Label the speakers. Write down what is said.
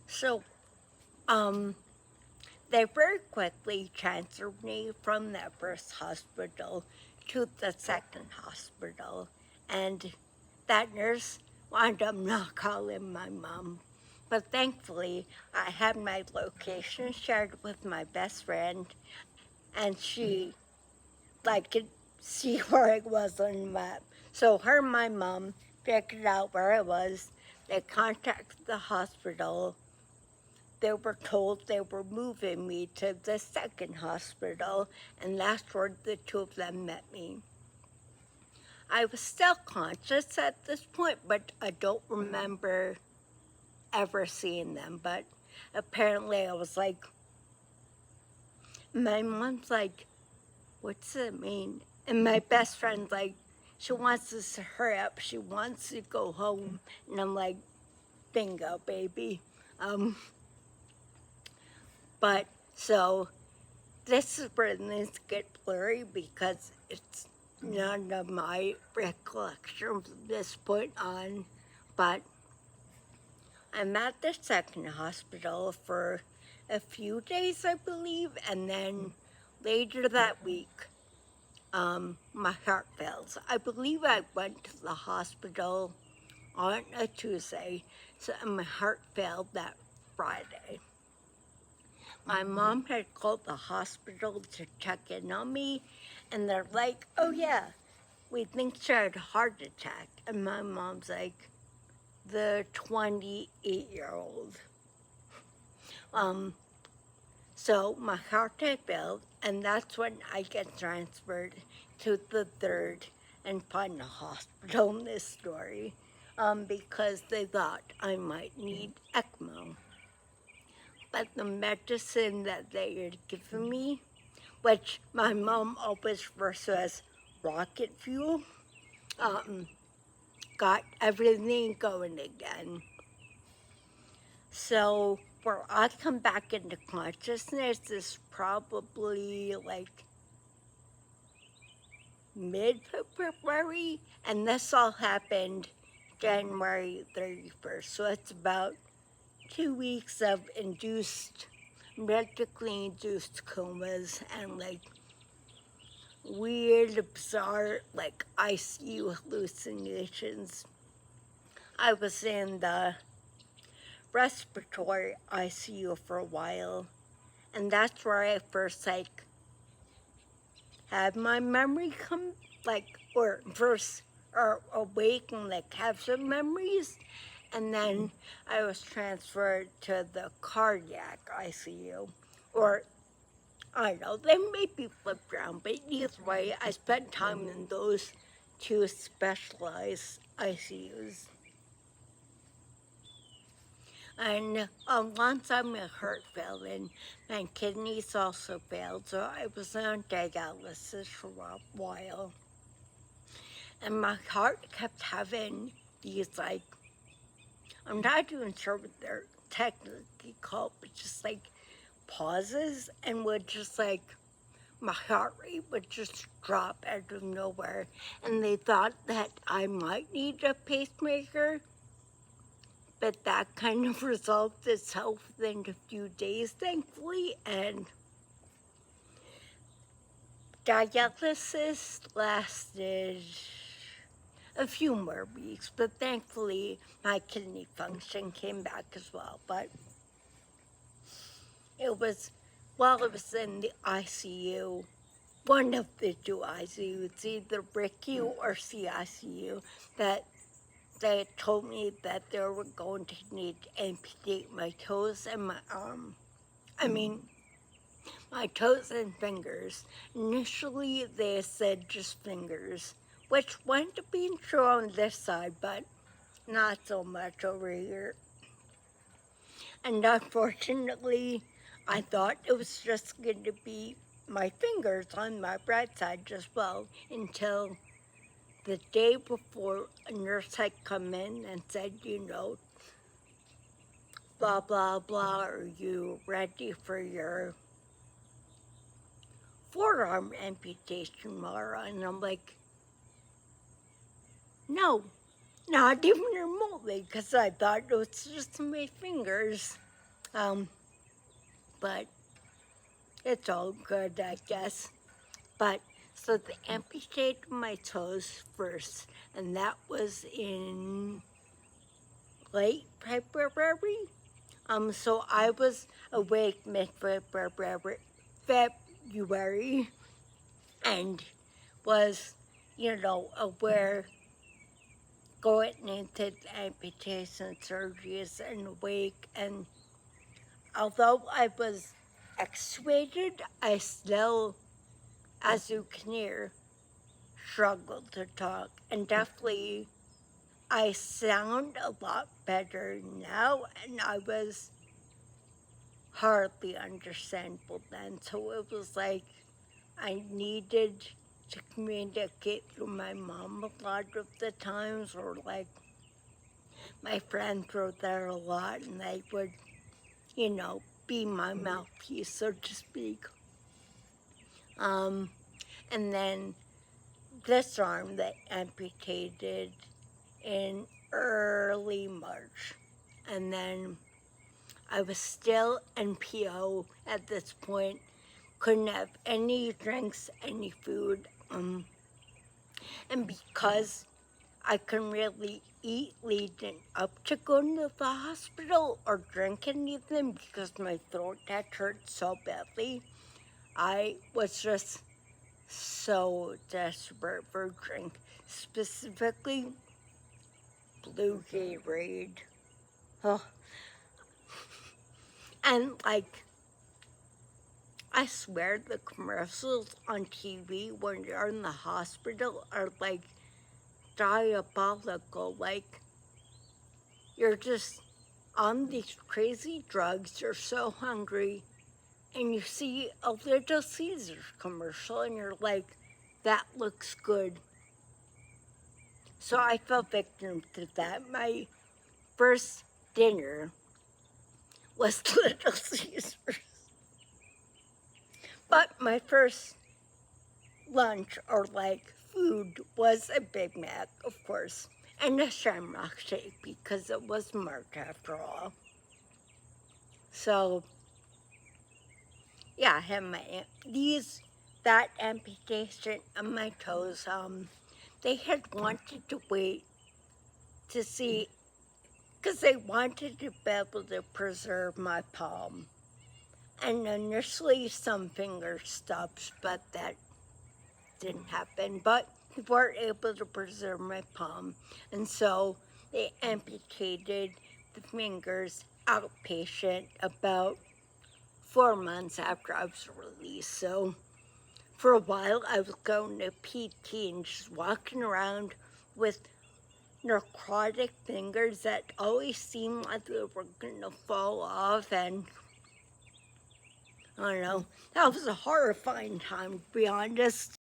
Speaker 1: So, um, they very quickly transferred me from that first hospital to the second hospital. And that nurse wound up not calling my mom. But thankfully, I had my location shared with my best friend, and she could see where I was on the map. So her and my mom figured out where I was. They contacted the hospital. They were told they were moving me to the second hospital, and that's where the two of them met me. I was still conscious at this point, but I don't remember ever seeing them. But apparently, I was like, my mom's like, what's it mean? And my best friend's like, she wants us to hurry up. She wants to go home. And I'm like, bingo, baby. Um, but so this is where things get blurry because it's none of my recollection from this point on. But I'm at the second hospital for a few days, I believe, and then later that week, my heart fails. I believe I went to the hospital on a Tuesday, so my heart failed that Friday. My mom had called the hospital to check in on me, and they're like, oh yeah, we think she had a heart attack. And my mom's like, the 28-year-old. So my heart had failed, and that's when I get transferred to the third and final hospital in this story, because they thought I might need ECMO. But the medicine that they had given me, which my mom always refers to as rocket fuel, got everything going again. So where I come back into consciousness is probably like mid-February, and this all happened January 31st. So it's about 2 weeks of medically induced comas and like weird, bizarre, like ICU hallucinations. I was in the respiratory ICU for a while, and that's where I first had my memory come, or first or awake and have some memories, and then I was transferred to the cardiac ICU, or I don't know, they may be flipped around, but either way, I spent time in those two specialized ICUs. And once my heart failed and my kidneys also failed, so I was on dialysis for a while. And my heart kept having these I'm not even sure what they're technically called, but just pauses, and would just my heart rate would just drop out of nowhere. And they thought that I might need a pacemaker, but that kind of resolved itself within a few days, thankfully. And dialysis lasted a few more weeks, but thankfully my kidney function came back as well. But it was, while I was in the ICU, one of the two ICUs, either RICU or CICU, that they told me that they were going to need to amputate my toes and my my toes and fingers. Initially, they said just fingers, which wound up being true on this side, but not so much over here. And unfortunately, I thought it was just going to be my fingers on my right side as well, until the day before a nurse had come in and said, blah, blah, blah, are you ready for your forearm amputation, Mara? And I'm like, no, not even remotely, because I thought it was just my fingers. Um, but it's all good, I guess. But so they amputated my toes first, and that was in late February. So I was awake mid-February, February, and was, aware going into the amputation surgeries and awake. And although I was extubated, I still, as you can hear, struggled to talk. And definitely, I sound a lot better now, and I was hardly understandable then. So it was like I needed to communicate through my mom a lot of the times, or like my friends were there a lot and they would, be my mouthpiece, so to speak. Um, and then this arm that amputated in early March. And then I was still NPO at this point, couldn't have any drinks, any food. And because I couldn't really eat leading up to going to the hospital or drink anything because my throat had hurt so badly, I was just so desperate for a drink, specifically blue Gatorade. Oh. And like, I swear the commercials on TV when you're in the hospital are like diabolical. Like, you're just on these crazy drugs, you're so hungry, and you see a Little Caesars commercial and you're like, that looks good. So I fell victim to that. My first dinner was Little Caesars. But my first lunch or like food was a Big Mac, of course, and a Shamrock Shake because it was March after all. So yeah, I had that amputation on my toes. They had wanted to wait to see, because they wanted to be able to preserve my palm. And initially some finger stubs, but that didn't happen. But we were able to preserve my palm. And so they amputated the fingers outpatient about 4 months after I was released. So for a while, I was going to PT and just walking around with necrotic fingers that always seemed like they were going to fall off. And I don't know, that was a horrifying time, to be honest.